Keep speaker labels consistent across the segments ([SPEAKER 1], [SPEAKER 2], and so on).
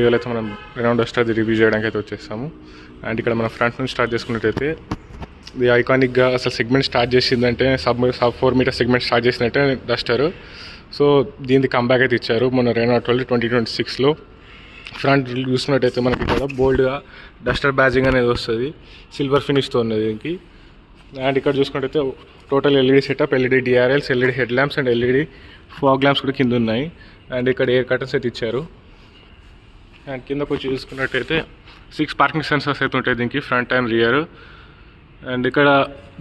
[SPEAKER 1] వీడియోలో అయితే మనం రెనో డస్టర్ రివ్యూ చేయడానికి అయితే వచ్చేస్తాము. అండ్ ఇక్కడ మన ఫ్రంట్ నుంచి స్టార్ట్ చేసుకున్నట్టయితే ఇది ఐకానిక్గా అసలు సెగ్మెంట్ స్టార్ట్ చేసిందంటే సబ్ 4 మీటర్ సెగ్మెంట్ స్టార్ట్ చేసిందంటే డస్టర్. సో దీనికి కంబ్యాక్ అయితే ఇచ్చారు మన రెనో 2026లో. ఫ్రంట్ చూసినట్టయితే మనకి ఇక్కడ బోల్డ్గా డస్టర్ బ్యాజింగ్ అనేది వస్తుంది, సిల్వర్ ఫినిష్తో ఉన్నది దీనికి. అండ్ ఇక్కడ చూసుకున్నట్టయితే total LED setup, LED DRLs, LED head lamps and LED fog lamps కూడా కింద ఉన్నాయి. అండ్ ఇక్కడ ఎయిర్ కర్టన్స్ అయితే ఇచ్చారు. అండ్ కిందకు వచ్చి చూసుకున్నట్టయితే 6 పార్కింగ్ సెన్సర్స్ అయితే ఉంటాయి దీనికి, ఫ్రంట్ అండ్ రియర్. అండ్ ఇక్కడ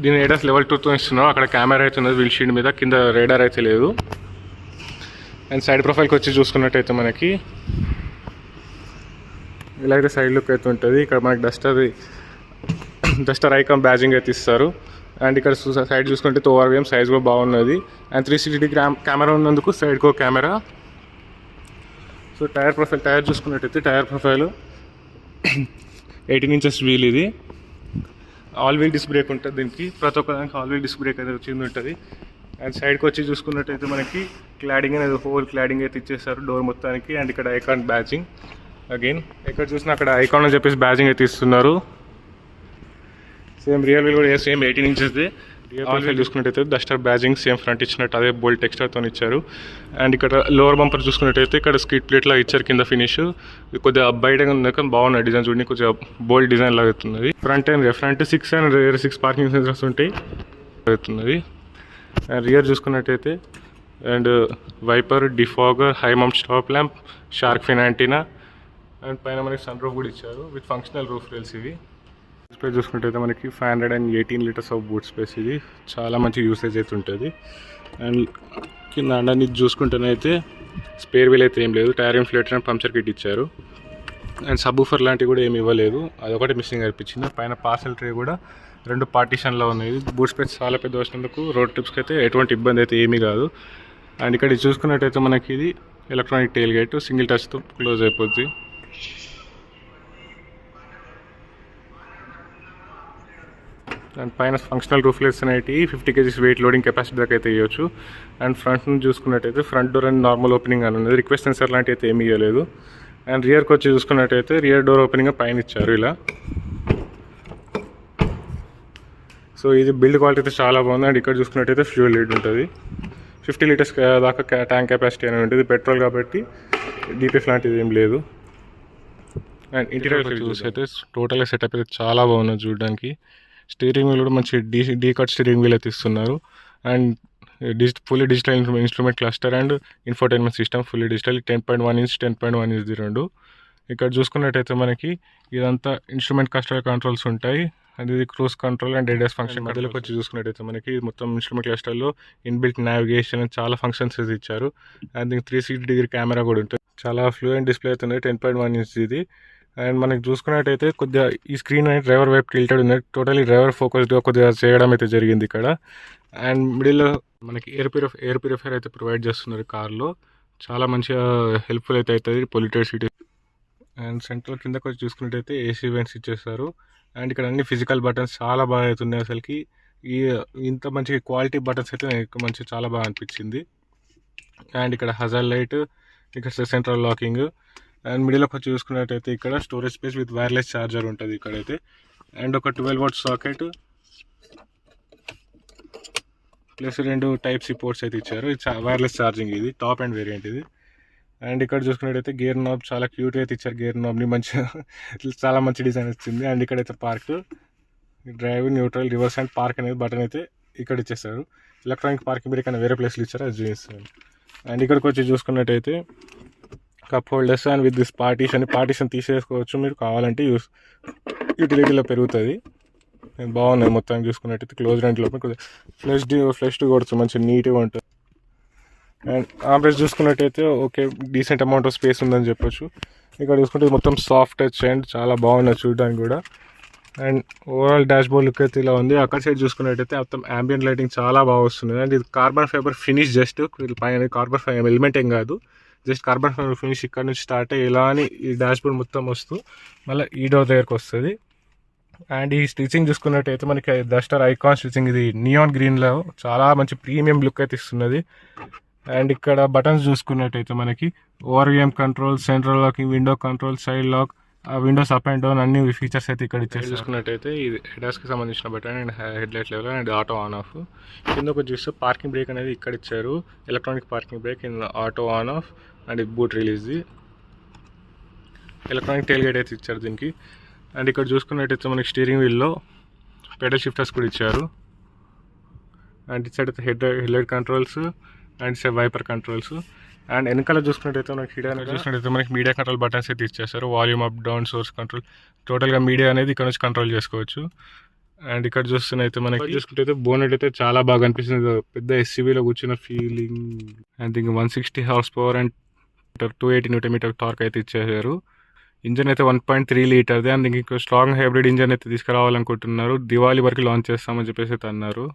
[SPEAKER 1] దీని ఏడాస్ లెవెల్ 2తో ఇస్తున్నాం. అక్కడ కెమెరా అయితే ఉన్నది వీల్ షీట్ మీద, కింద రేడార్ అయితే లేదు. అండ్ సైడ్ ప్రొఫైల్కి వచ్చి చూసుకున్నట్టయితే మనకి ఇలా అయితే సైడ్ లుక్ అయితే ఉంటుంది. ఇక్కడ మనకి డస్టర్ ఐకాన్ బ్యాజింగ్ అయితే ఇస్తారు. అండ్ ఇక్కడ సైడ్ చూసుకుంటే ఓఆర్విఎం సైజ్ కూడా బాగున్నది. అండ్ 360 కెమెరా ఉన్నందుకు సైడ్కో కెమెరా. సో టైర్ చూసుకున్నట్టయితే టైర్ ప్రొఫైల్ 18 ఇంచెస్ వీల్. ఇది ఆల్ వీల్ డిస్క్ బ్రేక్ ఉంటుంది దీనికి, ప్రతి ఒక్కదానికి ఆల్ వీల్ డిస్క్ బ్రేక్ అయితే వచ్చింది ఉంటుంది. అండ్ సైడ్కి వచ్చి చూసుకున్నట్టయితే మనకి క్లాడింగ్ అనేది హోల్ క్లాడింగ్ అయితే ఇచ్చేస్తారు డోర్ మొత్తానికి. అండ్ ఇక్కడ ఐకాన్ బ్యాజింగ్ అగైన్ ఎక్కడ చూసినా అక్కడ ఐకాన్ అని చెప్పేసి బ్యాజింగ్ అయితే ఇస్తున్నారు. సేమ్ రియల్ వీల్ కూడా సేమ్ 18 ఇంచెస్ది. ఆల్ వీల్ చూసుకున్నట్టయితే డస్టర్ బ్యాజింగ్ సేమ్ ఫ్రంట్ ఇచ్చినట్టు అదే బోల్ట్ టెక్స్చర్తో ఇచ్చారు. అండ్ ఇక్కడ లోవర్ బంపర్ చూసుకున్నట్టయితే ఇక్కడ స్కిట్ ప్లేట్లా ఇచ్చారు కింద ఫినిష్. కొద్దిగా బయటగా ఉంది కానీ బాగున్నాయి డిజైన్, చూడండి కొద్దిగా బోల్డ్ డిజైన్ లాగా అవుతున్నది. Front 6 and rear 6 parking sensors ఉంటాయి అవుతున్నది. అండ్ రియర్ చూసుకున్నట్టయితే and wiper, defogger, high mount stop lamp, shark fin antenna. And పైన మనకి సన్ రూఫ్ కూడా ఇచ్చారు విత్ ఫంక్షనల్ రూఫ్ రైల్స్. ఇవి స్పేస్ చూసుకుంటే మనకి 518 లీటర్స్ ఆఫ్ బూట్ స్పేస్. ఇది చాలా మంచి యూసేజ్ అయితే ఉంటుంది. అండ్ కింద అండర్నీత్ చూసుకుంటేనైతే స్పేర్ వీల్ అయితే ఏం లేదు, tyre inflator and puncture kit ఇచ్చారు. అండ్ సబ్బూఫర్ లాంటివి కూడా ఏమి ఇవ్వలేదు, అదొకటి మిస్సింగ్ అనిపించింది. పైన పార్సల్ ట్రే కూడా 2 పార్టీషన్లో ఉన్నాయి. బూట్ స్పేస్ చాలా పెద్ద వచ్చినందుకు రోడ్ ట్రిప్స్కి అయితే ఎటువంటి ఇబ్బంది అయితే ఏమీ కాదు. అండ్ ఇక్కడ చూసుకున్నట్టయితే మనకి ఇది ఎలక్ట్రానిక్ టెయిల్ గేట్, సింగిల్ టచ్తో క్లోజ్ అయిపోద్ది. అండ్ పైన ఫంక్షనల్ రూఫ్ లెస్ అనేవి 50 kgs వెయిట్ లోడింగ్ కెపాసిటీ దాకా అయితే ఇవ్వచ్చు. అండ్ ఫ్రంట్ నుంచి చూసుకున్నట్టయితే front door and normal opening అని ఉన్నది, రిక్వెస్ట్ సెన్సర్ లాంటివి అయితే ఏమీ ఇవ్వలేదు. అండ్ రియర్కి వచ్చి చూసుకున్నట్టయితే రియర్ డోర్ ఓపెనింగ్ పైన ఇచ్చారు ఇలా. సో ఇది బిల్డ్ క్వాలిటీ అయితే చాలా బాగుంది. అండ్ ఇక్కడ చూసుకున్నట్టయితే ఫ్యూయల్ లీడ్ ఉంటుంది, 50 లీటర్స్ దాకా ట్యాంక్ కెపాసిటీ అనేది ఉంటుంది. పెట్రోల్ కాబట్టి డీపీఎఫ్ లాంటిది ఏం లేదు. అండ్ ఇంటీరియర్ చూసి అయితే టోటల్గా సెటప్ అయితే చాలా బాగున్నది చూడడానికి. స్టీరింగ్ వీల్ కూడా మంచి డీ కట్ స్టీరింగ్ వీల్ అయితే ఇస్తున్నారు. And fully digital instrument cluster and infotainment system fully digital, 10.1 inch 10.1 inch రెండు. ఇక్కడ చూసుకున్నట్టయితే మనకి ఇదంతా ఇన్స్ట్రుమెంట్ క్లస్టర్ కంట్రోల్స్ ఉంటాయి. అది ఇది cruise control and ADAS function. మధ్యలోకి వచ్చి చూసుకున్నట్టయితే మనకి మొత్తం ఇన్స్ట్రుమెంట్ క్లస్టర్లో ఇన్బిల్ట్ నావిగేషన్ చాలా ఫంక్షన్స్ ఇచ్చారు. అండ్ దీనికి 360 డిగ్రీ కెమెరా కూడా ఉంటుంది. చాలా ఫ్లూయెంట్ డిస్ప్లే అవుతుంది, 10.1 ఇంచ్ ఇది. అండ్ మనకి చూసుకున్నట్టయితే కొద్దిగా ఈ స్క్రీన్ అనేది డ్రైవర్ వైపు టిల్టెడ్ ఉంది, టోటలీ డ్రైవర్ ఫోకస్డ్గా కొద్దిగా చేయడం అయితే జరిగింది ఇక్కడ. అండ్ మిడిల్లో మనకి ఎయిర్ ప్యూరిఫైర్ అయితే ప్రొవైడ్ చేస్తున్నారు కార్లో, చాలా మంచిగా హెల్ప్ఫుల్ అయితే అవుతుంది పొల్యూటెడ్ సిటీ. అండ్ సెంటర్ కిందకి వచ్చి చూసుకున్నట్టయితే AC వెంట్స్ ఇచ్చేస్తారు. అండ్ ఇక్కడ అన్ని ఫిజికల్ బటన్స్ చాలా బాగా అవుతున్నాయి. అసలుకి ఇంత మంచి క్వాలిటీ బటన్స్ అయితే నాకు మంచి చాలా బాగా అనిపించింది. అండ్ ఇక్కడ హజార్ లైట్, ఇక్కడ సెంట్రల్ లాకింగ్. అండ్ మిడిల్లోకి వచ్చి చూసుకున్నట్టయితే ఇక్కడ storage space with wireless charger ఉంటుంది ఇక్కడైతే. అండ్ ఒక 12 what socket plus 2 Type-C ports అయితే ఇచ్చారు. ఇది వైర్లెస్ ఛార్జింగ్, ఇది టాప్ అండ్ వేరియంట్ ఇది. అండ్ ఇక్కడ చూసుకున్నట్టయితే గేర్ నాబ్ చాలా క్యూట్ అయితే ఇచ్చారు, గేర్ నాబ్ని మంచిగా చాలా మంచి డిజైన్ వచ్చింది. అండ్ ఇక్కడైతే park, drive, neutral, reverse and park అనేది బటన్ అయితే ఇక్కడ ఇచ్చేస్తారు. ఎలక్ట్రానిక్ పార్కింగ్ బ్రేక్ అనే వేరే ప్లేస్లో ఇచ్చారు, అది చూపిస్తారు. అండ్ ఇక్కడికి వచ్చి చూసుకున్నట్టయితే cup holders and with this partition తీసేసుకోవచ్చు మీరు కావాలంటే, యూటిలిటీలో పెరుగుతుంది. బాగున్నాయి మొత్తానికి చూసుకున్నట్టయితే. క్లోజ్ రెంట్ లోపల కొద్దిగా ఫ్లెష్డ్ కొడుతుంది, మంచిగా నీట్గా ఉంటుంది. అండ్ ఆంబ్రెస్ చూసుకున్నట్టయితే okay decent amount of space ఉందని చెప్పొచ్చు. ఇక్కడ చూసుకుంటే మొత్తం సాఫ్ట్ టచ్ అండ్ చాలా బాగున్నది చూడడానికి కూడా. And overall dash board look అయితే ఇలా ఉంది. అక్కడ సైడ్ చూసుకున్నట్టయితే మొత్తం ambient లైటింగ్ చాలా బాగా వస్తుంది. అండ్ ఇది కార్బన్ ఫైబర్ ఫినిష్, జస్ట్ పైన కార్బన్ ఫైబర్ ఎలిమెంట్ ఏం కాదు, జస్ట్ కార్బన్ ఫైబర్ ఫినిష్ ఇక్కడ నుంచి స్టార్ట్ అయ్యి ఇలా అని ఈ డాష్ బోర్డ్ మొత్తం వస్తూ మళ్ళీ ఈ డోర్ దగ్గరకు వస్తుంది. అండ్ ఈ స్టిచ్చింగ్ చూసుకున్నట్టయితే మనకి డస్టర్ ఐకాన్ స్టిచ్చింగ్, ఇది నియాన్ గ్రీన్లో చాలా మంచి ప్రీమియం లుక్ అయితే ఇస్తున్నది. అండ్ ఇక్కడ బటన్స్ చూసుకున్నట్టయితే మనకి ORVM control, central locking, window control, side lock, windows up and down అన్ని ఫీచర్స్ అయితే ఇక్కడ ఇచ్చేసి చూసుకున్నట్టయితే ఇది హెడాస్కి సంబంధించిన button and headlight level and auto on off. కింద ఒక చూస్తే పార్కింగ్ బ్రేక్ అనేది ఇక్కడ ఇచ్చారు, electronic parking brake in auto on off and boot రిలీజ్ది. ఎలక్ట్రానిక్ టైల్ గేట్ అయితే ఇచ్చారు దీనికి. అండ్ ఇక్కడ చూసుకున్నట్టయితే మనకి స్టీరింగ్ వీల్లో పెడల్ షిఫ్టర్స్ కూడా ఇచ్చారు. అండ్ ఇటు సైడ్ అయితే head light controls and wiper controls. And వెనకాల చూసుకున్నట్టయితే మనకి చూసుకున్నట్టయితే మనకి మీడియా కంట్రోల్ బటన్స్ అయితే ఇచ్చేస్తారు, volume up down, source control, టోటల్గా మీడియా అనేది ఇక్కడ నుంచి కంట్రోల్ చేసుకోవచ్చు. అండ్ ఇక్కడ చూస్తున్నైతే మనకి చూసుకుంటే బోనెట్ అయితే చాలా బాగా అనిపిస్తుంది, పెద్ద ఎస్యూవీలో కూర్చున్న ఫీలింగ్. అండ్ ఇంకా 160 horse power and 280 newton metre torque అయితే ఇచ్చేసారు. ఇంజన్ అయితే 1.3 లీటర్ది. అండ్ ఇంక స్ట్రాంగ్ హైబ్రిడ్ ఇంజన్ అయితే తీసుకురావాలనుకుంటున్నారు, దివాళీ వరకు లాంచ్ చేస్తామని చెప్పేసి అయితే అన్నారు.